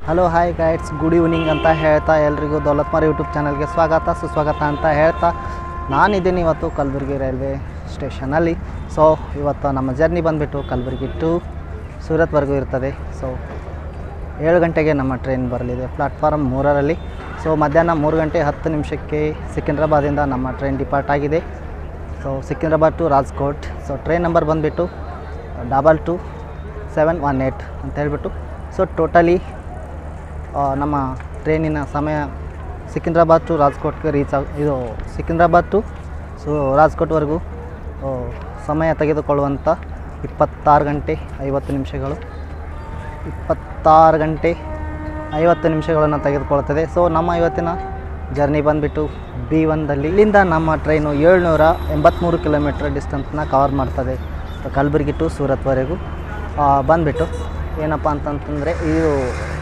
Hello hi guides, good evening ಅಂತ ಹೇಳ್ತಾ ಎಲ್ರಿಗೂ ದೌಲತ್ಮಾರ್ ಯೂಟ್ಯೂಬ್ ಚಾನಲ್ಗೆ ಸುಸ್ವಾಗತ ಅಂತ ಹೇಳ್ತಾ ನಾನಿದ್ದೀನಿ ಇವತ್ತು ಕಲಬುರಗಿ ರೈಲ್ವೆ ಸ್ಟೇಷನಲ್ಲಿ. ಸೊ ಇವತ್ತು ನಮ್ಮ ಜರ್ನಿ ಬಂದುಬಿಟ್ಟು ಕಲಬುರಗಿ ಟು ಸೂರತ್ವರೆಗೂ ಇರ್ತದೆ. ಸೊ 7 ಗಂಟೆಗೆ ನಮ್ಮ ಟ್ರೈನ್ ಬರಲಿದೆ ಪ್ಲಾಟ್ಫಾರ್ಮ್ 3ರಲ್ಲಿ. ಸೊ ಮಧ್ಯಾಹ್ನ 3 ಗಂಟೆ 10 ನಿಮಿಷಕ್ಕೆ ಸಿಕಿಂದ್ರಾಬಾದಿಂದ ನಮ್ಮ ಟ್ರೈನ್ ಡಿಪಾರ್ಟ್ ಆಗಿದೆ. So Secunderabad to Rajkot. So train number ಬಂದುಬಿಟ್ಟು 22718 ಅಂತ ಹೇಳ್ಬಿಟ್ಟು. ಸೊ ಟೋಟಲಿ ನಮ್ಮ ಟ್ರೈನಿನ ಸಮಯ ಸಿಕಿಂದ್ರಾಬಾದ್ ಟು ರಾಜ್ಕೋಟ್ಗೆ ಸಿಕಿಂದ್ರಾಬಾದ್ ಟು ರಾಜ್ಕೋಟ್ವರೆಗೂ ಸಮಯ ತೆಗೆದುಕೊಳ್ಳುವಂಥ 26 ಗಂಟೆ 50 ನಿಮಿಷಗಳು 26 ಗಂಟೆ 50 ನಿಮಿಷಗಳನ್ನು ತೆಗೆದುಕೊಳ್ಳುತ್ತದೆ. ಸೊ ನಮ್ಮ ಇವತ್ತಿನ ಜರ್ನಿ ಬಂದುಬಿಟ್ಟು B1ದಲ್ಲಿ ಇಲ್ಲಿಂದ ನಮ್ಮ ಟ್ರೈನು 783 ಕಿಲೋಮೀಟ್ರ್ ಡಿಸ್ಟೆನ್ಸ್ನ ಕವರ್ ಮಾಡ್ತದೆ. ಕಲಬುರಗಿ ಟು ಸೂರತ್ವರೆಗೂ ಬಂದುಬಿಟ್ಟು ಏನಪ್ಪ ಅಂತಂತಂದರೆ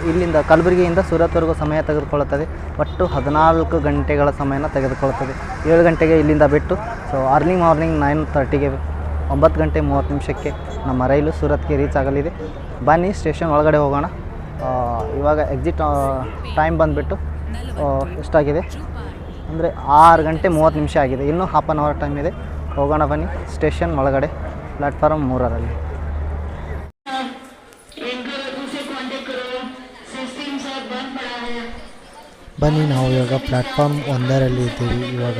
ಇಲ್ಲಿಂದ ಕಲಬುರಗಿಯಿಂದ ಸೂರತ್ವರೆಗೂ ಸಮಯ ತೆಗೆದುಕೊಳ್ಳುತ್ತದೆ. ಒಟ್ಟು 14 ಗಂಟೆಗಳ ಸಮಯನ ತೆಗೆದುಕೊಳ್ಳುತ್ತದೆ. 7 ಗಂಟೆಗೆ ಇಲ್ಲಿಂದ ಬಿಟ್ಟು ಸೊ ಅರ್ಲಿ ಮಾರ್ನಿಂಗ್ 9:30ಗೆ 9 ಗಂಟೆ 30 ನಿಮಿಷಕ್ಕೆ ನಮ್ಮ ರೈಲು ಸೂರತ್ಗೆ ರೀಚ್ ಆಗಲಿದೆ. ಬನ್ನಿ ಸ್ಟೇಷನ್ ಒಳಗಡೆ ಹೋಗೋಣ. ಇವಾಗ ಎಕ್ಸಿಟ್ ಟೈಮ್ ಬಂದುಬಿಟ್ಟು ಎಷ್ಟಾಗಿದೆ ಅಂದರೆ 6 ಗಂಟೆ 30 ನಿಮಿಷ ಆಗಿದೆ. ಇನ್ನೂ ಹಾಫ್ ಆನ್ ಅವರ್ ಟೈಮ್ ಇದೆ. ಹೋಗೋಣ ಬನ್ನಿ ಸ್ಟೇಷನ್ ಒಳಗಡೆ ಪ್ಲ್ಯಾಟ್ಫಾರ್ಮ್ 3ರಲ್ಲಿ. ಬನ್ನಿ ನಾವು ಇವಾಗ ಪ್ಲ್ಯಾಟ್ಫಾರ್ಮ್ 1ರಲ್ಲಿ ಇದ್ದೀವಿ. ಇವಾಗ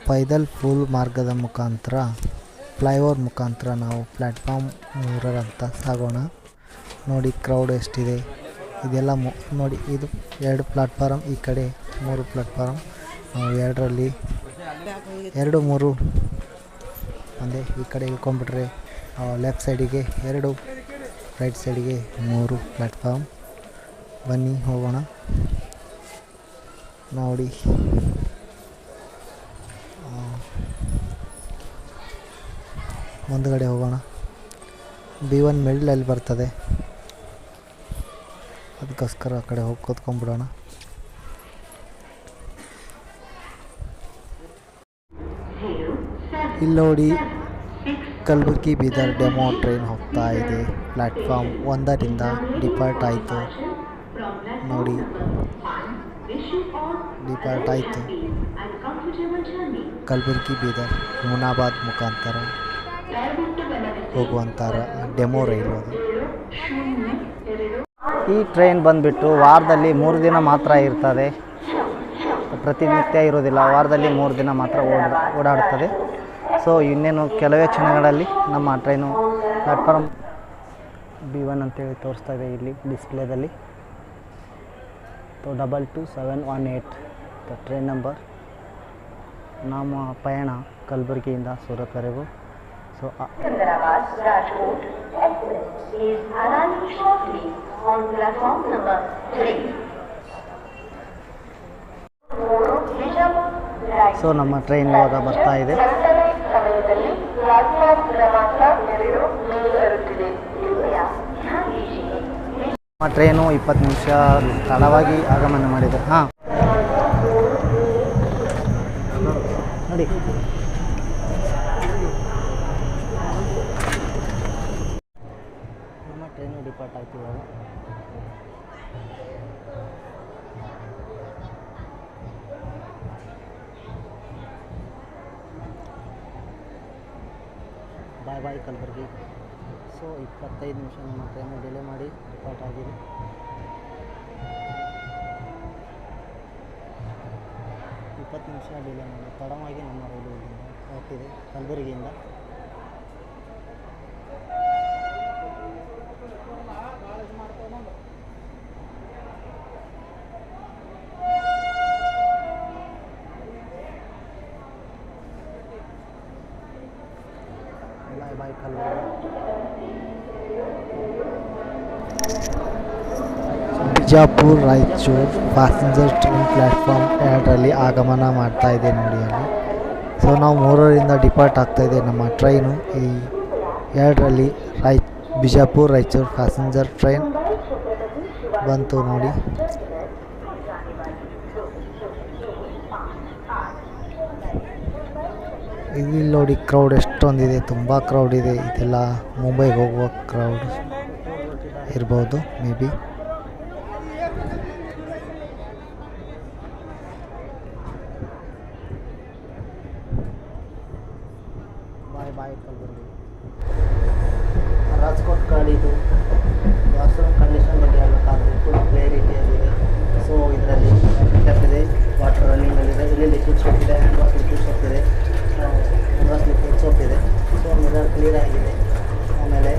ಪೈದಲ್ ಫುಲ್ ಮಾರ್ಗದ ಮುಖಾಂತರ ಫ್ಲೈಓವರ್ ಮುಖಾಂತರ ನಾವು ಪ್ಲ್ಯಾಟ್ಫಾರ್ಮ್ 3 ಸಾಗೋಣ. ನೋಡಿ ಕ್ರೌಡ್ ಎಷ್ಟಿದೆ ಇದೆಲ್ಲ ನೋಡಿ. ಇದು 2 ಪ್ಲ್ಯಾಟ್ಫಾರ್ಮ್, ಈ ಕಡೆ 3 ಪ್ಲ್ಯಾಟ್ಫಾರ್ಮ್. ನಾವು 2ರಲ್ಲಿ 2 3 ಒಂದೇ. ಈ ಕಡೆ ಇಳ್ಕೊಂಡ್ಬಿಟ್ರೆ ಲೆಫ್ಟ್ ಸೈಡಿಗೆ 2, ರೈಟ್ ಸೈಡಿಗೆ 3 ಪ್ಲ್ಯಾಟ್ಫಾರ್ಮ್. ಬನ್ನಿ ಹೋಗೋಣ. ನೋಡಿ ಮುಂದುಗಡೆ ಹೋಗೋಣ. B1 ಮಿಡ್ಲಲ್ಲಿ ಬರ್ತದೆ, ಅದಕ್ಕೋಸ್ಕರ ಆ ಕಡೆ ಹೋಗಿ ಕೂತ್ಕೊಂಡ್ಬಿಡೋಣ. ಇಲ್ಲಿ ನೋಡಿ ಕಲಬುರಗಿ ಬೀದರ್ ಡೆಮೋ ಟ್ರೈನ್ ಹೋಗ್ತಾ ಇದೆ. ಪ್ಲ್ಯಾಟ್ಫಾರ್ಮ್ 1ರಿಂದ ಡಿಪಾರ್ಟ್ ಆಯಿತು. ನೋಡಿ ಡಿಪಾರ್ಟ್ ಆಯಿತು. ಕಲಬುರಗಿ ಬೀದರ್ ಹುಮನಾಬಾದ್ ಮುಖಾಂತರ ಹೋಗುವಂಥ ಡೆಮೋ ರೈಲು ಅದು. ಈ ಟ್ರೈನ್ ಬಂದುಬಿಟ್ಟು ವಾರದಲ್ಲಿ 3 ದಿನ ಮಾತ್ರ ಇರ್ತದೆ, ಪ್ರತಿನಿತ್ಯ ಇರೋದಿಲ್ಲ. ವಾರದಲ್ಲಿ 3 ದಿನ ಮಾತ್ರ ಓಡಾಡುತ್ತದೆ. ಸೊ ಇನ್ನೇನು ಕೆಲವೇ ಕ್ಷಣಗಳಲ್ಲಿ ನಮ್ಮ ಟ್ರೈನು ಪ್ಲ್ಯಾಟ್ಫಾರ್ಮ್ B1 ಅಂತೇಳಿ ತೋರಿಸ್ತಾ ಇದೆ ಇಲ್ಲಿ ಡಿಸ್ಪ್ಲೇದಲ್ಲಿ. 22718 ಟ್ರೈನ್ ನಂಬರ್. ನಮ್ಮ ಪಯಣ ಕಲಬುರಗಿಯಿಂದ ಸೂರತ್ವರೆಗೂ. ಸೊ ಸೊ ನಮ್ಮ ಟ್ರೈನ್ ಇವಾಗ ಬರ್ತಾ ಇದೆ. ನಮ್ಮ ಟ್ರೈನು 20 ನಿಮಿಷ ತಡವಾಗಿ ಆಗಮನ ಮಾಡಿದೆ. ನೋಡಿ ನಮ್ಮ ಟ್ರೈನು ಡಿಪಾರ್ಟ್ ಆಯ್ತು ಇವಾಗ. ಬಾಯ್ ಕಲಬುರಗಿ. ಸೊ 25 ನಿಮಿಷ ನಮ್ಮ ಟ್ರೈನು ಡಿಲೇ ಮಾಡಿ ಡಿಪಾರ್ಟ್ ಆಗಿದೆ. ನಿಮಿಷ ಡಿಲೇ ಮಾಡಿ ತಡವಾಗಿ ನಮ್ಮ ರೈಲು ಇಲ್ಲಿಂದ ಹೊರಟಿದೆ ಕಲಬುರಗಿಯಿಂದ. Bye Kalaburagi. Bijapur Raichur passenger train platform 2ರಲ್ಲಿ ಆಗಮನ ಮಾಡ್ತಾ ಇದೆ ನೋಡಿ ಅಲ್ಲಿ. ಸೊ ನಾವು 3ರಿಂದ ಡಿಪಾರ್ಟ್ ಆಗ್ತಾಯಿದೆ ನಮ್ಮ ಟ್ರೈನು. ಈ 2ರಲ್ಲಿ ಬಿಜಾಪುರ ರಾಯಚೂರು ಪ್ಯಾಸೆಂಜರ್ ಟ್ರೈನ್ ಬಂತು ನೋಡಿ. ಇಲ್ಲಿ ನೋಡಿ ಕ್ರೌಡ್ ಎಷ್ಟೊಂದಿದೆ, ತುಂಬ ಕ್ರೌಡ್ ಇದೆ. ಇದೆಲ್ಲ ಮುಂಬೈಗೆ ಹೋಗುವ ಕ್ರೌಡ್. ಇರ್ಬೋದು ಮೇ ಬಿ. ಬಾಯ್ ಕಲಬುರಗಿ. ರಾಜ್ಕೋಟ್ ಗಾಡಿದು ವಾಶ್ರೂಮ್ ಕಂಡೀಷನ್ ಬಗ್ಗೆ ಹೇಳಬೇಕಾದ್ರೆ ಫುಲ್ ಕ್ಲಿಯರಿಟಿಯಾಗಿದೆ. ಸೊ ಇದರಲ್ಲಿ ಟ್ಯಾಪ್ ಇದೆ, ವಾಟರ್ ರನ್ನಿಂಗಲ್ಲಿದೆ, ಇಲ್ಲಿ ಲಿಕ್ವಿಡ್ ಸೋಪ್ ಇದೆ, ಹ್ಯಾಂಡ್ ವಾಶ್ ಲಿಕ್ವಿಡ್ ಸೋಪ್ ಇದೆ, ಹ್ಯಾಂಡ್ ವಾಶ್ ಲಿಕ್ವಿಡ್ ಸೋಪ್ ಇದೆ. ಸೊ ಮಿರರ್ ಕ್ಲಿಯರ್ ಆಗಿದೆ. ಆಮೇಲೆ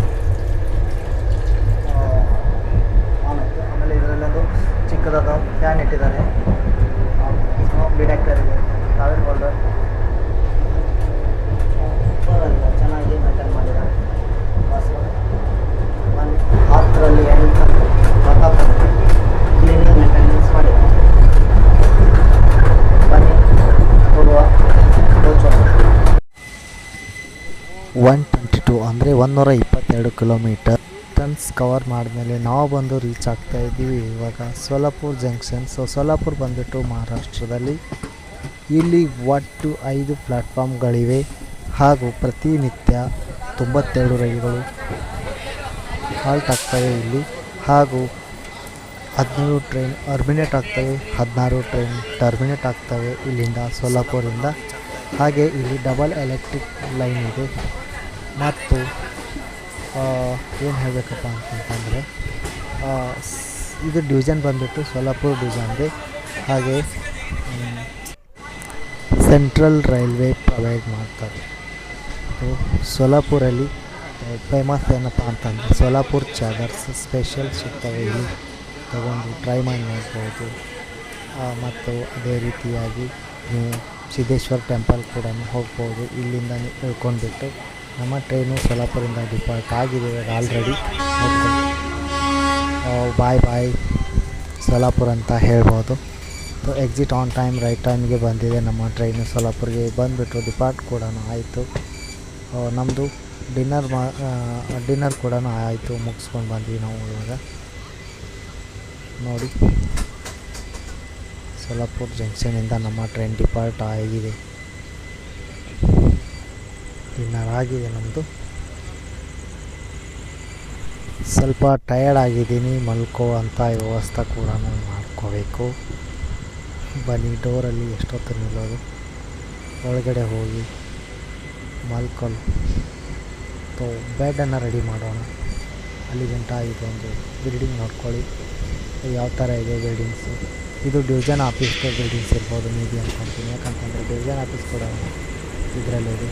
ಇದರಲ್ಲೊಂದು ಚಿಕ್ಕದಾದ ಫ್ಯಾನ್ ಇಟ್ಟಿದ್ದಾರೆ. ಡಿಟೆಕ್ಟರ್ ಇದೆ, ಟ್ರಾವೆಲ್ ಹೋಲ್ಡರ್ ಚೆನ್ನಾಗಿ ಮೇಂಟೈನ್ ಮಾಡಿದ್ದಾರೆ. ಹಾತ್ರಲ್ಲಿ ಕ್ಲೀನಿಂಗ್ ಮೇಂಟೆನೆನ್ಸ್ ಮಾಡಿದ್ದಾರೆ. ಬನ್ನಿ ಹೋಗುವ. 122 ಅಂದರೆ 122 ಕಿಲೋಮೀಟರ್ ಕವರ್ ಮಾಡಿದ್ಮೇಲೆ ನಾವು ಬಂದು ರೀಚ್ ಆಗ್ತಾ ಇದ್ದೀವಿ ಇವಾಗ ಸೋಲಾಪುರ್ ಜಂಕ್ಷನ್. ಸೊ ಸೋಲಾಪುರ್ ಬಂದುಬಿಟ್ಟು ಮಹಾರಾಷ್ಟ್ರದಲ್ಲಿ. ಇಲ್ಲಿ ಒಟ್ಟು 5 ಪ್ಲ್ಯಾಟ್ಫಾರ್ಮ್ಗಳಿವೆ ಹಾಗೂ ಪ್ರತಿನಿತ್ಯ 92 ರೈಲುಗಳು ಹಾಲ್ಟ್ ಆಗ್ತವೆ ಇಲ್ಲಿ, ಹಾಗೂ 17 ಟ್ರೈನ್ ಅರ್ಮಿನೇಟ್ ಆಗ್ತವೆ, 16 ಟ್ರೈನ್ ಟರ್ಮಿನೇಟ್ ಆಗ್ತವೆ ಇಲ್ಲಿಂದ ಸೋಲಾಪುರಿಂದ. ಹಾಗೆ ಇಲ್ಲಿ ಡಬಲ್ ಎಲೆಕ್ಟ್ರಿಕ್ ಲೈನ್ ಇದೆ. ಮತ್ತು ಏನು ಹೇಳಬೇಕಪ್ಪ ಅಂತಂತಂದರೆ ಇದು ಡಿವಿಷನ್ ಬಂದುಬಿಟ್ಟು ಸೋಲಾಪುರ್ ಡಿವಿಷನ್ಗೆ. ಹಾಗೆ ಸೆಂಟ್ರಲ್ ರೈಲ್ವೆ ಪ್ರೊವೈಡ್ ಮಾಡ್ತಾರೆ. ಸೋಲಾಪುರಲ್ಲಿ ಫೇಮಸ್ ಏನಪ್ಪ ಅಂತಂದರೆ ಸೋಲಾಪುರ್ ಚಾದರ್ಸ್ ಸ್ಪೆಷಲ್ ಸಿಗ್ತವೆ. ಇಲ್ಲಿ ತಗೊಂಡು ಟ್ರೈ ಮಾಡಿ ನೋಡ್ಬೋದು. ಮತ್ತು ಅದೇ ರೀತಿಯಾಗಿ ನೀವು ಸಿದ್ದೇಶ್ವರ ಟೆಂಪಲ್ ಕೂಡ ಹೋಗ್ಬೋದು. ಇಲ್ಲಿಂದ ಇಳ್ಕೊಂಡ್ಬಿಟ್ಟು ನಮ್ಮ ಟ್ರೈನು ಸೋಲಾಪುರಿಂದ ಡಿಪಾರ್ಟ್ ಆಗಿದೆ ಆಲ್ರೆಡಿ. ಬಾಯ್ ಸೋಲಾಪುರ ಅಂತ ಹೇಳ್ಬೋದು. So exit on time right ಟೈಮ್ಗೆ ಬಂದಿದೆ ನಮ್ಮ ಟ್ರೈನು. ಸೋಲಾಪುರ್ಗೆ ಬಂದುಬಿಟ್ಟು ಡಿಪಾರ್ಟ್ ಕೂಡ ಆಯಿತು. ನಮ್ಮದು ಡಿನ್ನರ್ ಕೂಡ ಆಯಿತು, ಮುಗಿಸ್ಕೊಂಡು ಬಂದ್ವಿ ನಾವು. ಇವಾಗ ನೋಡಿ ಸೋಲಾಪುರ್ ಜಂಕ್ಷನಿಂದ ನಮ್ಮ ಟ್ರೈನ್ ಡಿಪಾರ್ಟ್ ಆಗಿದೆ. ಡಿನ್ನರ್ ಆಗಿದೆ ನಮ್ಮದು. ಸ್ವಲ್ಪ ಟಯರ್ಡ್ ಆಗಿದ್ದೀನಿ, ಮಲ್ಕೋ ಅಂತ ವ್ಯವಸ್ಥೆ ಕೂಡ ಮಾಡ್ಕೋಬೇಕು. ಬನ್ನಿ ಡೋರಲ್ಲಿ ಎಷ್ಟೊತ್ತು ನಿಲ್ಲೋದು, ಒಳಗಡೆ ಹೋಗಿ ಮಲ್ಕೊಳ್ಳಿ. ಬೆಡನ್ನು ರೆಡಿ ಮಾಡೋಣ. ಅಲ್ಲಿ ಗಂಟ ಇದೊಂದು ಬಿಲ್ಡಿಂಗ್ ನೋಡ್ಕೊಳ್ಳಿ ಯಾವ ಥರ ಇದೆ ಬಿಲ್ಡಿಂಗ್ಸು. ಇದು ಡಿವಿಷನ್ ಆಫೀಸ್ ಬಿಲ್ಡಿಂಗ್ಸ್ ಇರ್ಬೋದು ಮೇ ಬಿ ಅಂದ್ಕೊಳ್ತೀನಿ, ಯಾಕಂತಂದರೆ ಡಿವಿಷನ್ ಆಫೀಸ್ ಕೂಡ ಇದರಲ್ಲಿದೆ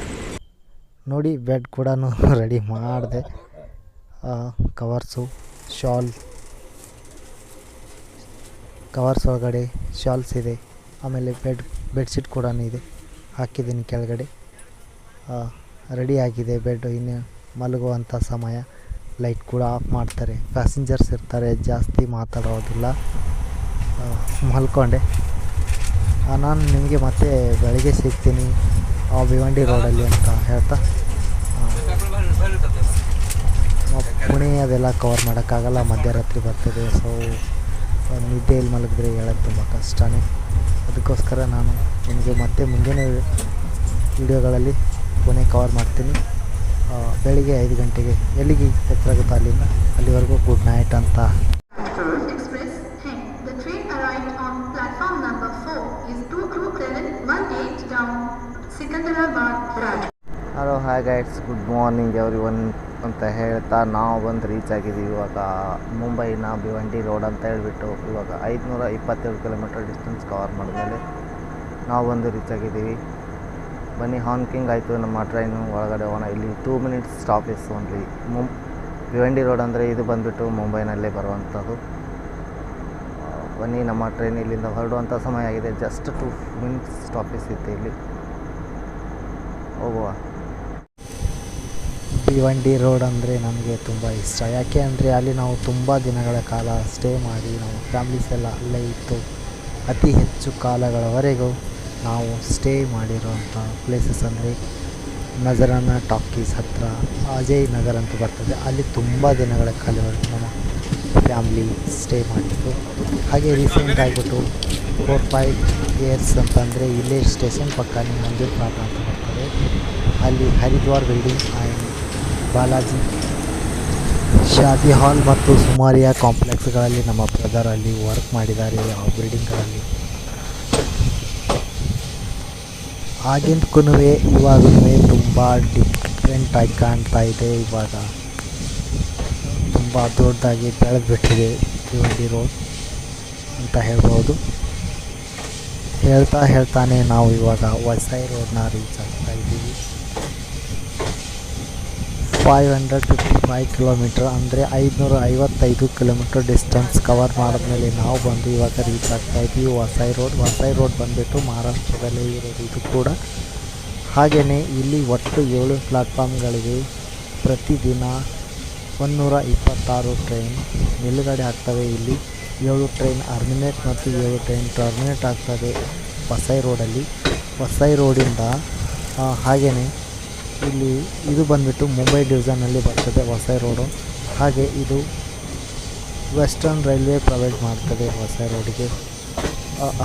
ನೋಡಿ. ಬೆಡ್ ಕೂಡ ರೆಡಿ ಮಾಡಿದೆ. ಕವರ್ಸು, ಕವರ್ಸ್ ಒಳಗಡೆ ಶಾಲ್ಸ್ ಇದೆ. ಆಮೇಲೆ ಬೆಡ್ಶೀಟ್ ಕೂಡ ಇದೆ, ಹಾಕಿದ್ದೀನಿ ಕೆಳಗಡೆ. ರೆಡಿ ಆಗಿದೆ ಬೆಡ್. ಇನ್ನು ಮಲಗುವಂಥ ಸಮಯ. ಲೈಟ್ ಕೂಡ ಆಫ್ ಮಾಡ್ತಾರೆ. ಪ್ಯಾಸೆಂಜರ್ಸ್ ಇರ್ತಾರೆ, ಜಾಸ್ತಿ ಮಾತಾಡೋದಿಲ್ಲ. ಮಲ್ಕೊಂಡೆ. ನಾನು ನಿಮಗೆ ಮತ್ತೆ ಬೆಳಗ್ಗೆ ಸಿಗ್ತೀನಿ ಭಿವಂಡಿ ರೋಡಲ್ಲಿ ಅಂತ ಹೇಳ್ತಾ, ಪುಣೆ ಅದೆಲ್ಲ ಕವರ್ ಮಾಡೋಕ್ಕಾಗಲ್ಲ, ಮಧ್ಯರಾತ್ರಿ ಬರ್ತದೆ. ಸೊ ನಿದ್ದೆಯಲ್ಲಿ ಮಲಗಿದ್ರೆ ಹೇಳೋದು ತುಂಬ ಕಷ್ಟನೇ. ಅದಕ್ಕೋಸ್ಕರ ನಾನು ನಿಮಗೆ ಮತ್ತೆ ಮುಂದಿನ ವಿಡಿಯೋಗಳಲ್ಲಿ ಪುಣೆ ಕವರ್ ಮಾಡ್ತೀನಿ. ಬೆಳಿಗ್ಗೆ 5 ಗಂಟೆಗೆ ಎಲ್ಲಿಗೆ ಎಚ್ಚರಾಗುತ್ತೋ ಅಲ್ಲಿವರೆಗೂ ಗುಡ್ ನೈಟ್ ಅಂತ. Hello hi guides, good morning every one ಅಂತ ಹೇಳ್ತಾ ನಾವು ಬಂದು ರೀಚ್ ಆಗಿದ್ದೀವಿ ಇವಾಗ ಮುಂಬೈನ ಭಿವಂಡಿ ರೋಡ್ ಅಂತ ಹೇಳ್ಬಿಟ್ಟು. ಇವಾಗ 527 ಕಿಲೋಮೀಟರ್ ಡಿಸ್ಟೆನ್ಸ್ ಕವರ್ ಮಾಡಿದ್ಮೇಲೆ ನಾವು ಬಂದು ರೀಚ್ ಆಗಿದ್ದೀವಿ. ಬನ್ನಿ, ಹಾನ್ಕಿಂಗ್ ಆಯಿತು ನಮ್ಮ ಟ್ರೈನು. ಒಳಗಡೆ ಹೋಗೋಣ. ಇಲ್ಲಿ 2 minutes stoppage only. Bhiwandi road ಅಂದರೆ ಇದು ಬಂದುಬಿಟ್ಟು ಮುಂಬೈನಲ್ಲೇ ಬರುವಂಥದ್ದು. ಬನ್ನಿ, ನಮ್ಮ ಟ್ರೈನ್ ಇಲ್ಲಿಂದ ಹೊರಡುವಂಥ ಸಮಯ ಆಗಿದೆ. ಜಸ್ಟ್ 2 ಮಿನಿಟ್ಸ್ ಸ್ಟಾಪೇಜ್ ಇತ್ತು ಇಲ್ಲಿ. ಹೋಗುವ. ಭಿವಂಡಿ ರೋಡ್ ಅಂದರೆ ನಮಗೆ ತುಂಬ ಇಷ್ಟ. ಯಾಕೆ ಅಂದರೆ ಅಲ್ಲಿ ನಾವು ತುಂಬ ದಿನಗಳ ಕಾಲ ಸ್ಟೇ ಮಾಡಿ ನಾವು ಫ್ಯಾಮ್ಲೀಸ್ ಎಲ್ಲ ಅಲ್ಲೇ ಇತ್ತು. ಅತಿ ಹೆಚ್ಚು ಕಾಲಗಳವರೆಗೂ ನಾವು ಸ್ಟೇ ಮಾಡಿರುವಂಥ ಪ್ಲೇಸಸ್ ಅಂದರೆ ನಜರಾನ ಟಾಕೀಸ್ ಹತ್ತಿರ ಅಜಯ್ ನಗರ್ ಅಂತ ಬರ್ತದೆ. ಅಲ್ಲಿ ತುಂಬ ದಿನಗಳ ಕಾಲವರೆಗೂ ನಮ್ಮ ಫ್ಯಾಮ್ಲಿ ಸ್ಟೇ ಮಾಡಿತ್ತು. ಹಾಗೆ ರೀಸೆಂಟ್ ಆಗಿಬಿಟ್ಟು 4-5 ಇಯರ್ಸ್ ಅಂತಂದರೆ ಇಲ್ಲೇ ಸ್ಟೇಷನ್ ಪಕ್ಕ ಮಂದಿರ್ ಪಾಠ ಅಂತ ಬರ್ತದೆ. ಅಲ್ಲಿ ಹರಿದ್ವಾರ್ ಬಿಲ್ಡಿಂಗ್ ಆ್ಯಂಡ್ ಬಾಲಾಜಿ ಶಾದಿ ಹಾಲ್ ಮತ್ತು ಸುಮಾರಿಯ ಕಾಂಪ್ಲೆಕ್ಸ್ಗಳಲ್ಲಿ ನಮ್ಮ ಬ್ರದರ್ ಅಲ್ಲಿ ವರ್ಕ್ ಮಾಡಿದ್ದಾರೆ ಆ ಬಿಲ್ಡಿಂಗ್ಗಳಲ್ಲಿ. ಆಗಿಂದಕ್ಕೂ ಇವಾಗೂ ತುಂಬ ಡಿಫ್ರೆಂಟಾಗಿ ಕಾಣ್ತಾ ಇದೆ. ಇವಾಗ ತುಂಬ ದೊಡ್ಡದಾಗಿ ಬೆಳೆದ್ಬಿಟ್ಟಿದೆ ಭಿವಂಡಿ ರೋಡ್ ಅಂತ ಹೇಳ್ಬೋದು. ಹೇಳ್ತಾನೆ ನಾವು ಇವಾಗ ವಸೈ ರೋಡ್ನ ರೀಚ್ ಆಗ್ತಾ ಇದ್ದೀವಿ. 555 ಕಿಲೋಮೀಟ್ರ್ ಅಂದರೆ 555 ಕಿಲೋಮೀಟ್ರ್ ಡಿಸ್ಟೆನ್ಸ್ ಕವರ್ ಮಾಡಿದ್ಮೇಲೆ ನಾವು ಬಂದು ಇವಾಗ ರೀಚ್ ಆಗ್ತಾ ಇದ್ದೀವಿ ವಸೈ ರೋಡ್ ಬಂದುಬಿಟ್ಟು ಮಹಾರಾಷ್ಟ್ರದಲ್ಲೇ ಇರೋದು ಇದು ಕೂಡ. ಹಾಗೆಯೇ ಇಲ್ಲಿ ಒಟ್ಟು 7 ಪ್ಲ್ಯಾಟ್ಫಾರ್ಮ್ಗಳಿವೆ. ಪ್ರತಿದಿನ 126 ಟ್ರೈನ್ ನಿಲುಗಡೆ ಆಗ್ತವೆ. ಇಲ್ಲಿ 7 ಟ್ರೈನ್ ಅರ್ಮಿನೇಟ್ ಮತ್ತು 7 ಟ್ರೈನ್ ಟರ್ಮಿನೇಟ್ ಆಗ್ತದೆ ವಸೈ ರೋಡಿಂದ. ಹಾಗೆಯೇ ಇಲ್ಲಿ ಇದು ಬಂದುಬಿಟ್ಟು ಮುಂಬೈ ಡಿವಿಷನಲ್ಲಿ ಬರ್ತದೆ ವಸೈ ರೋಡು. ಹಾಗೆ ಇದು ವೆಸ್ಟರ್ನ್ ರೈಲ್ವೆ ಪ್ರೊವೈಡ್ ಮಾಡ್ತದೆ ವಸೈ ರೋಡಿಗೆ.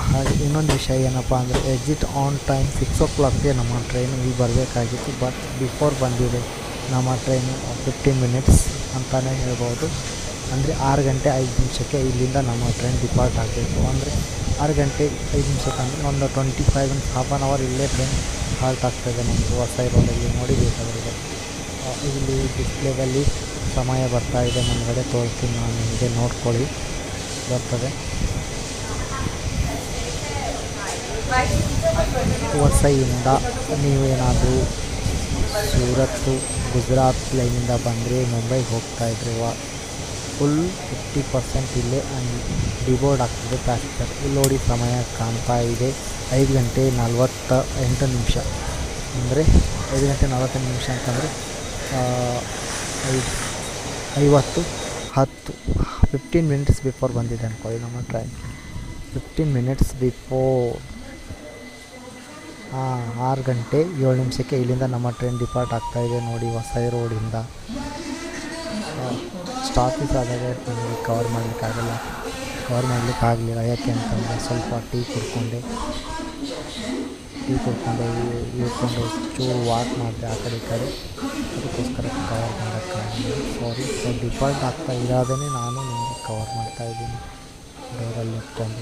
ಹಾಗೆ ಇನ್ನೊಂದು ವಿಷಯ ಏನಪ್ಪ ಅಂದರೆ ಎಕ್ಸಿಟ್ ಆನ್ ಟೈಮ್ 6 o'clockಗೆ ನಮ್ಮ ಟ್ರೈನು ಇಲ್ಲಿ ಬರಬೇಕಾಗಿತ್ತು. ಬಟ್ ಬಿಫೋರ್ ಬಂದಿದೆ ನಮ್ಮ ಟ್ರೈನು 15 ಮಿನಿಟ್ಸ್ ಅಂತಲೇ ಹೇಳ್ಬೋದು. ಅಂದರೆ 6 ಗಂಟೆ 5 ನಿಮಿಷಕ್ಕೆ ಇಲ್ಲಿಂದ ನಮ್ಮ ಟ್ರೈನ್ ಡಿಪಾರ್ಟ್ ಆಗಬೇಕು. ಅಂದರೆ 6 ಗಂಟೆ 5 ನಿಮಿಷಕ್ಕೆ ಅಂದರೆ ಒಂದು 25 ಮಿನಿಟ್ಸ್ ಹಾಫ್ ಆನ್ ಅವರ್ ಇಲ್ಲೇ ಟ್ರೈನ್ ಹಾಲ್ಟ್ ಆಗ್ತದೆ ನಮ್ಮದು ವಸೈ ರೋಡಲ್ಲಿ. ನೋಡಿಬೇಕಾದ್ರೆ ಇಲ್ಲಿ ಡಿಸ್ಪ್ಲೇದಲ್ಲಿ ಸಮಯ ಬರ್ತಾ ಇದೆ ಮುಂದ್ಗಡೆ ತೋರಿಸ್ತೀನಿ ನಾನು ನಿಮಗೆ, ನೋಡ್ಕೊಳ್ಳಿ ಬರ್ತದೆ. ವಸೈಯಿಂದ ನೀವೇನಾದರೂ ಸೂರತ್ತು ಗುಜರಾತ್ ಲೈನಿಂದ ಬಂದರೆ ಮುಂಬೈಗೆ ಹೋಗ್ತಾಯಿದ್ರೆ ಫುಲ್ 50% ಇಲ್ಲೇ ಡಿಬೋರ್ಡ್ ಆಗ್ತದೆ ಪ್ಯಾಸೆಂಜರ್. ಇಲ್ಲಿ ನೋಡಿ ಸಮಯ ಕಾಣ್ತಾ ಇದೆ 5 ಗಂಟೆ 48 ನಿಮಿಷ. ಅಂದರೆ 5 ಗಂಟೆ 48 ನಿಮಿಷ ಅಂತಂದರೆ 15 ಮಿನಿಟ್ಸ್ ಬಿಫೋರ್ ಬಂದಿದೆ ಅಂದ್ಕೊಳ್ಳಿ ನಮ್ಮ ಟ್ರೈನ್. 15 ಮಿನಿಟ್ಸ್ ಬಿಫೋರ್ 6 ಗಂಟೆ 7 ನಿಮಿಷಕ್ಕೆ ಇಲ್ಲಿಂದ ನಮ್ಮ ಟ್ರೈನ್ ಡಿಪಾರ್ಟ್ ಆಗ್ತಾಯಿದೆ ನೋಡಿ ವಸೈ ರೋಡಿಂದ. ಸ್ಟಾಪೀಸ್ ಆದಾಗ ನಿಮಗೆ ಕವರ್ ಮಾಡಲಿಕ್ಕಾಗಲಿಲ್ಲ. ಯಾಕೆ ಅಂತಂದರೆ ಸ್ವಲ್ಪ ಟೀ ಕುಡ್ಕೊಂಡು ಇಳ್ಕೊಂಡು ಚೂರು ವಾಕ್ ಮಾಡಿದೆ ಆ ಕಡೆ ಈ ಕಡೆ, ಅದಕ್ಕೋಸ್ಕರ ಕವರ್ ಮಾಡೋಕ್ಕಾಗಲಿಲ್ಲ, ಸಾರಿ. ಸೊ ಡಿಫಾಲ್ಟ್ ಆಗ್ತಾ ಇರೋದೇ ನಾನು ನಿಮಗೆ ಕವರ್ ಮಾಡ್ತಾಯಿದ್ದೀನಿ ಡೋರಲ್ಲಿ ಇಟ್ಕೊಂಡು.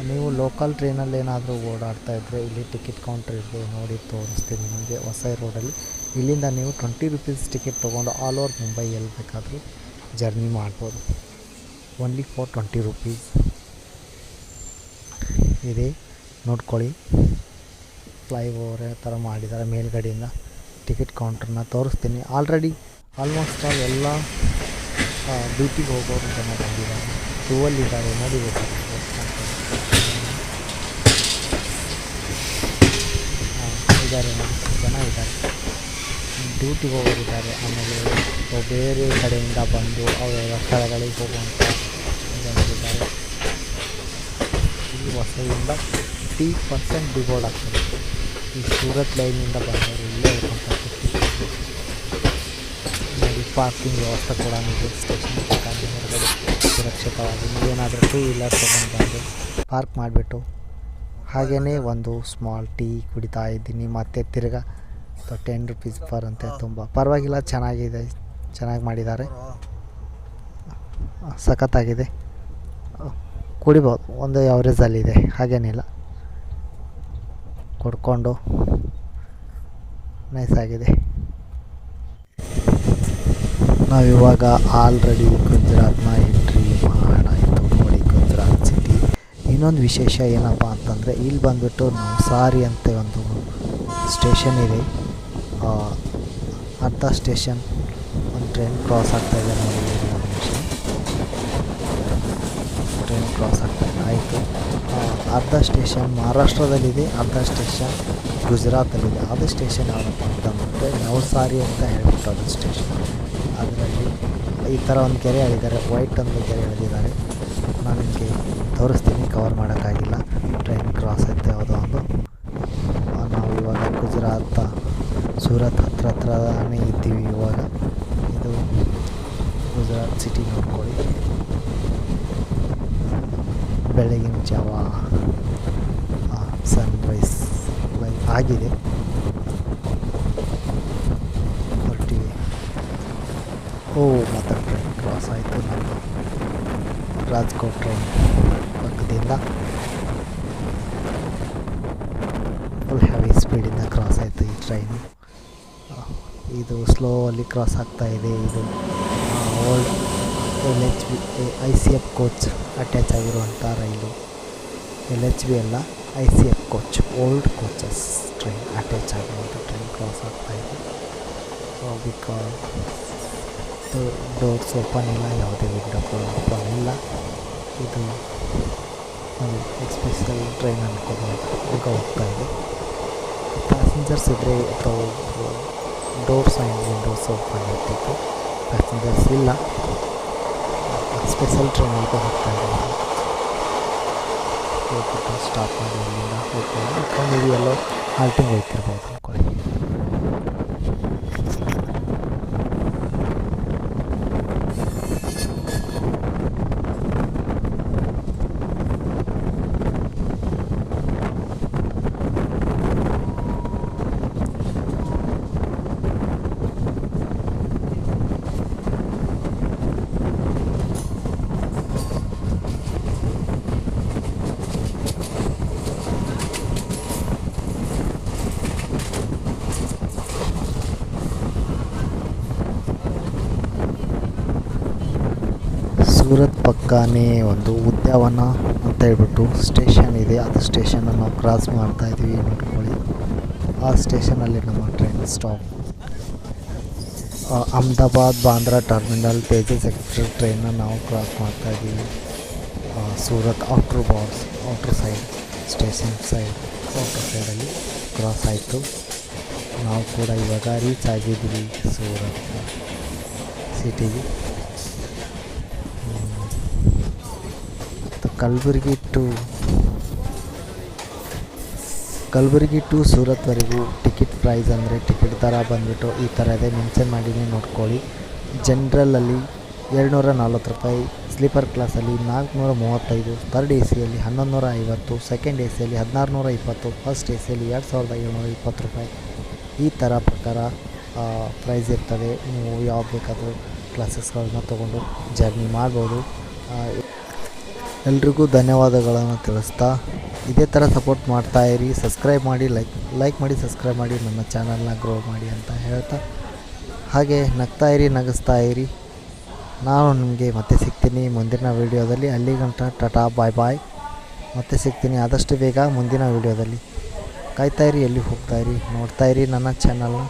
ನೀವು ಲೋಕಲ್ ಟ್ರೈನಲ್ಲಿ ಏನಾದರೂ ಓಡಾಡ್ತಾಯಿದ್ರೆ ಇಲ್ಲಿ ಟಿಕೆಟ್ ಕೌಂಟ್ರ್ ಇದೆ ನೋಡಿ, ತೋರಿಸ್ತೀನಿ ನಿಮಗೆ ವಸೈ ರೋಡಲ್ಲಿ. ಇಲ್ಲಿಂದ ನೀವು 20 rupees ಟಿಕೆಟ್ ತೊಗೊಂಡು ಆಲ್ ಓವರ್ ಮುಂಬೈ ಎಲ್ಲಿ ಬೇಕಾದರೂ ಜರ್ನಿ ಮಾಡ್ಬೋದು. ಓನ್ಲಿ ಫಾರ್ 20 rupees ಇದೆ. ನೋಡ್ಕೊಳ್ಳಿ, ಫ್ಲೈಓವರ್ ಥರ ಮಾಡಿದ್ದಾರೆ ಮೇಲ್ಗಡೆಯಿಂದ. ಟಿಕೆಟ್ ಕೌಂಟ್ರನ್ನ ತೋರಿಸ್ತೀನಿ. ಆಲ್ಮೋಸ್ಟ್ ಎಲ್ಲ ಡ್ಯೂಟಿಗೆ ಹೋಗೋರು ಜನ ಬಂದಿದ್ದಾರೆ, ಕ್ಯೂವಲ್ಲಿದ್ದಾರೆ ನೋಡಿ ಬೇಕಾದ್ರೆ. ಇದ್ದಾರೆ ನೋಡಿ, ಜನ ಇದ್ದಾರೆ, ಡ್ಯೂಟಿಗೆ ಹೋಗೋರಿದ್ದಾರೆ. ಆಮೇಲೆ ಬೇರೆ ಕಡೆಯಿಂದ ಬಂದು ಅವರ ಸ್ಥಳಗಳಿಗೆ ಹೋಗುವಂಥ ಜನರಿದ್ದಾರೆ. ಈ ವಸೈಯಿಂದ 50% ಡಿಬೋರ್ಡ್ ಆಗ್ತದೆ. ಈ ಸೂರತ್ ಲೈನಿಂದ ಬಂದವರು ಇಲ್ಲೇ ಹೋಗ್ತಾರೆ. ನೋಡಿ, ಪಾರ್ಕಿಂಗ್ ವ್ಯವಸ್ಥೆ ಕೂಡ ಇದೆ ಸ್ಟೇಷನ್ ಬೇಕಾದ್ರೆ ಹೊರಗಡೆ ಸುರಕ್ಷಿತವಾಗಿ ನೀವೇನಾದರೂ 2 ವೀಲರ್ ತೊಗೊಂಡು ಬಂದು ಪಾರ್ಕ್ ಮಾಡಿಬಿಟ್ಟು ಹಾಗೆಯೇ ಒಂದು ಸ್ಮಾಲ್ ಟೀ ಕುಡಿತಾ ಇದ್ದೀನಿ. ಮತ್ತು ತಿರ್ಗಾ 10 rupees ಪರ್ ಅಂತೆ. ತುಂಬ ಪರವಾಗಿಲ್ಲ, ಚೆನ್ನಾಗಿ ಮಾಡಿದ್ದಾರೆ, ಸಖತ್ತಾಗಿದೆ, ಕುಡಿಬೋದು, ಒಂದು ಎವರೇಜಲ್ಲಿದೆ, ಹಾಗೇನಿಲ್ಲ, ಕುಡ್ಕೊಂಡು ನೈಸಾಗಿದೆ. ನಾವಿವಾಗ ಆಲ್ರೆಡಿ ಗುಜರಾತ್ನ ಎಂಟ್ರಿ ಮಾಡಾಯಿತು ನೋಡಿ, ಗುಜರಾತ್ ಸಿಟಿ. ಇನ್ನೊಂದು ವಿಶೇಷ ಏನಪ್ಪ ಅಂತಂದರೆ ಇಲ್ಲಿ ಬಂದುಬಿಟ್ಟು ನವಸಾರಿ ಅಂತ ಒಂದು ಸ್ಟೇಷನ್ ಇದೆ. ಅರ್ಧ ಸ್ಟೇಷನ್ ಒಂದು ಟ್ರೈನ್ ಕ್ರಾಸ್ ಆಗ್ತಾಯಿದೆ ನೋಡಿ, ಒಂದು ನಿಮಿಷ ಟ್ರೈನ್ ಕ್ರಾಸ್ ಆಗ್ತಾಯಿದೆ. ಆಯಿತು, ಅರ್ಧ ಸ್ಟೇಷನ್ ಮಹಾರಾಷ್ಟ್ರದಲ್ಲಿದೆ, ಅರ್ಧ ಸ್ಟೇಷನ್ ಗುಜರಾತಲ್ಲಿದೆ. ಅದು ಸ್ಟೇಷನ್ ಯಾವುದಪ್ಪ ಅಂತಂದರೆ ನವಸಾರಿ ಅಂತ ಹೇಳ್ಬಿಟ್ಟು ಅದು ಸ್ಟೇಷನ್. ಅದರಲ್ಲಿ ಈ ಥರ ಒಂದು ಕೆರೆ ಎಳೆದಿದ್ದಾರೆ, ವೈಟ್ ಒಂದು ಕೆರೆ ಎಳೆದಿದ್ದಾರೆ. ನಾನು ನಿಮಗೆ ತೋರಿಸ್ತೀನಿ, ಕವರ್ ಮಾಡೋಕ್ಕಾಗಿಲ್ಲ, ಟ್ರೈನ್ ಕ್ರಾಸ್ ಐತೆ ಯಾವುದೋ ಒಂದು. ನಾವು ಇವಾಗ ಗುಜರಾತ್ ಸೂರತ್ ಹತ್ರನೇ ಇದ್ದೀವಿ ಇವಾಗ. ಇದು ಗುಜರಾತ್ ಸಿಟಿ ನೋಡ್ಕೊಳ್ಳಿ. ಬೆಳಗಿನ ಜಾವ ಸನ್ರೈಸ್ ಆಗಿದೆ, ಹೊರಟಿವೆ. ಮತ್ತು ಟ್ರೈನ್ ಕ್ರಾಸ್ ಆಯಿತು ನಮ್ಮ ರಾಜ್ಕೋಟ್ ಟ್ರೈನ್ ಪಕ್ಕದಿಂದ ಫುಲ್ ಹೆವಿ ಸ್ಪೀಡಿಂದ ಕ್ರಾಸ್ ಆಯಿತು ಈ ಟ್ರೈನು. ಇದು ಸ್ಲೋವಲ್ಲಿ ಕ್ರಾಸ್ ಆಗ್ತಾ ಇದೆ. ಇದು old LHB ICF coach attach ಆಗಿರುವಂಥ ರೈಲು. LHB ಅಲ್ಲ, ICF coach, old coaches train attach ಆಗಿರುವಂಥ ಟ್ರೈನ್ ಕ್ರಾಸ್ ಆಗ್ತಾಯಿದೆ. ಬಿಕಾಸ್ ಡೋರ್ಸ್ ಓಪನ್ ಇಲ್ಲ, ಯಾವುದೇ ವಿಂಡೋಗಳು ಓಪನ್ ಇಲ್ಲ. ಇದು ಒಂದು ಎಕ್ಸ್ಪ್ರೆಷಲ್ ಟ್ರೈನ್ ಅನ್ಕೋಬೋದು. ಈಗ ಹೋಗ್ತಾ ಇದೆ. ಪ್ಯಾಸೆಂಜರ್ಸ್ ಇದ್ದರೆ ಅಥವಾ ಡೋರ್ಸ್ ಆ್ಯಂಡ್ ವಿಂಡೋಸ್ ಓಪನ್ ಇರ್ತಿತ್ತು. ಪ್ಯಾಸೆಂಜರ್ಸ್ ಇಲ್ಲ, ಸ್ಪೆಷಲ್ ಟ್ರೈನಲ್ಲಿ ಹೋಗ್ತಾ ಇದ್ದೀವಿ. ಹೋಗ್ಬಿಟ್ಟು ಸ್ಟಾಪ್ ಮಾಡಿ ಅಲ್ಲಿಂದ ಹೋಗ್ಕೊಂಡು ನೀವು ಎಲ್ಲೋ ಹಾಲ್ಟಿಂಗ್ ಹೋಗ್ತಿರ್ಬೋದು ಅಂದ್ಕೊಳ್ಳಿ. ಸೂರತ್ ಪಕ್ಕನೇ ಒಂದು ಉದ್ಯಾನವನ ಅಂತ ಹೇಳ್ಬಿಟ್ಟು ಸ್ಟೇಷನ್ ಇದೆ. ಅದು ಸ್ಟೇಷನ್ನ ನಾವು ಕ್ರಾಸ್ ಮಾಡ್ತಾಯಿದ್ದೀವಿ ನೋಡ್ಕೊಳ್ಳಿ. ಆ ಸ್ಟೇಷನಲ್ಲಿ ನಮ್ಮ train stop. Ahmedabad Bandra terminal Tejas express ಟ್ರೈನ್ನ ನಾವು ಕ್ರಾಸ್ ಮಾಡ್ತಾಯಿದ್ದೀವಿ. Surat outer side station outer ಸೈಡಲ್ಲಿ ಕ್ರಾಸ್ ಆಯಿತು. ನಾವು ಕೂಡ ಇವಾಗ ರೀಚ್ ಆಗಿದ್ದೀವಿ ಸೂರತ್ ಸಿಟಿಗೆ. ಕಲಬುರಗಿ ಟು ಸೂರತ್ವರೆಗೂ ಟಿಕೆಟ್ ಪ್ರೈಸ್ ಅಂದರೆ ಟಿಕೆಟ್ ದರ ಬಂದುಬಿಟ್ಟು ಈ ಥರ ಇದೆ, ಮೆನ್ಷನ್ ಮಾಡಿದ್ದೀನಿ ನೋಡ್ಕೊಳ್ಳಿ. ಜನರಲಲ್ಲಿ 240 ರೂಪಾಯಿ, ಸ್ಲೀಪರ್ ಕ್ಲಾಸಲ್ಲಿ 435, ಥರ್ಡ್ AC ಯಲ್ಲಿ 1150, ಸೆಕೆಂಡ್ AC ಯಲ್ಲಿ 1620, ಫಸ್ಟ್ AC ಯಲ್ಲಿ 2720 ರೂಪಾಯಿ. ಈ ಥರ ಪ್ರಕಾರ ಪ್ರೈಸ್ ಇರ್ತದೆ. ನೀವು ಯಾವ್ದು ಬೇಕಾದರೂ ಕ್ಲಾಸಸ್ಗಳನ್ನ ತೊಗೊಂಡು ಜರ್ನಿ ಮಾಡ್ಬೋದು. ಎಲ್ರಿಗೂ ಧನ್ಯವಾದಗಳನ್ನು ತಿಳಿಸ್ತಾ ಇದೇ ಥರ ಸಪೋರ್ಟ್ ಮಾಡ್ತಾಯಿರಿ. ಸಬ್ಸ್ಕ್ರೈಬ್ ಮಾಡಿ, ಲೈಕ್ ಮಾಡಿ, ಸಬ್ಸ್ಕ್ರೈಬ್ ಮಾಡಿ, ನನ್ನ ಚಾನಲ್ನ ಗ್ರೋ ಮಾಡಿ ಅಂತ ಹೇಳ್ತಾ, ಹಾಗೆ ನಗ್ತಾಯಿರಿ, ನಗಿಸ್ತಾಯಿರಿ. ನಾನು ನಿಮಗೆ ಮತ್ತೆ ಸಿಗ್ತೀನಿ ಮುಂದಿನ ವೀಡಿಯೋದಲ್ಲಿ. ಅಲ್ಲಿಗಂಟ ಟಾಟಾ, ಬಾಯ್. ಮತ್ತೆ ಸಿಗ್ತೀನಿ ಆದಷ್ಟು ಬೇಗ ಮುಂದಿನ ವೀಡಿಯೋದಲ್ಲಿ. ಕಾಯ್ತಾಯಿರಿ, ಎಲ್ಲಿ ಹೋಗ್ತಾಯಿರಿ, ನೋಡ್ತಾಯಿರಿ ನನ್ನ ಚಾನಲ್ನ.